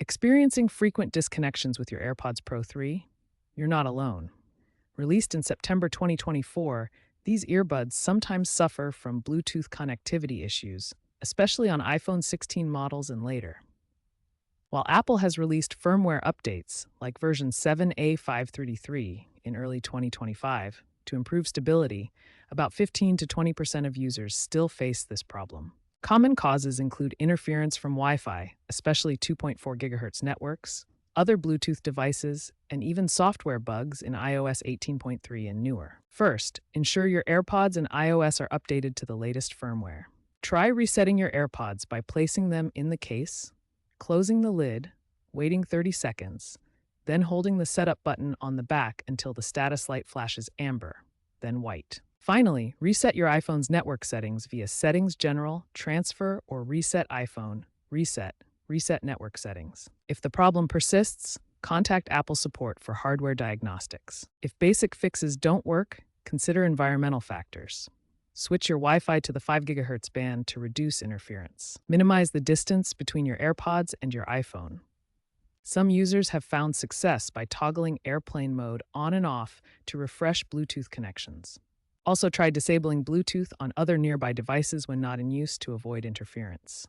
Experiencing frequent disconnections with your AirPods Pro 3? You're not alone. Released in September 2024, these earbuds sometimes suffer from Bluetooth connectivity issues, especially on iPhone 16 models and later. While Apple has released firmware updates, like version 7A533 in early 2025, to improve stability, about 15 to 20% of users still face this problem. Common causes include interference from Wi Fi, especially 2.4 GHz networks, other Bluetooth devices, and even software bugs in iOS 18.3 and newer. First, ensure your AirPods and iOS are updated to the latest firmware. Try resetting your AirPods by placing them in the case, closing the lid, waiting 30 seconds, then holding the setup button on the back until the status light flashes amber, then white. Finally, reset your iPhone's network settings via Settings General, Transfer, or Reset iPhone, Reset Network Settings. If the problem persists, contact Apple support for hardware diagnostics. If basic fixes don't work, consider environmental factors. Switch your Wi-Fi to the 5 GHz band to reduce interference. Minimize the distance between your AirPods and your iPhone. Some users have found success by toggling airplane mode on and off to refresh Bluetooth connections. Also, try disabling Bluetooth on other nearby devices when not in use to avoid interference.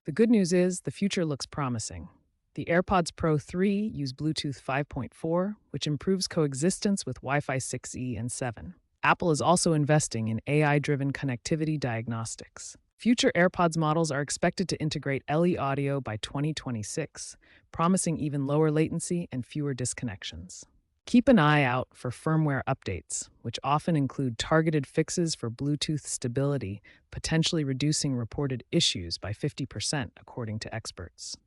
The good news is the future looks promising. The AirPods Pro 3 use Bluetooth 5.4, which improves coexistence with Wi-Fi 6E and 7. Apple is also investing in AI-driven connectivity diagnostics. Future AirPods models are expected to integrate LE audio by 2026, promising even lower latency and fewer disconnections. Keep an eye out for firmware updates, which often include targeted fixes for Bluetooth stability, potentially reducing reported issues by 50%, according to experts.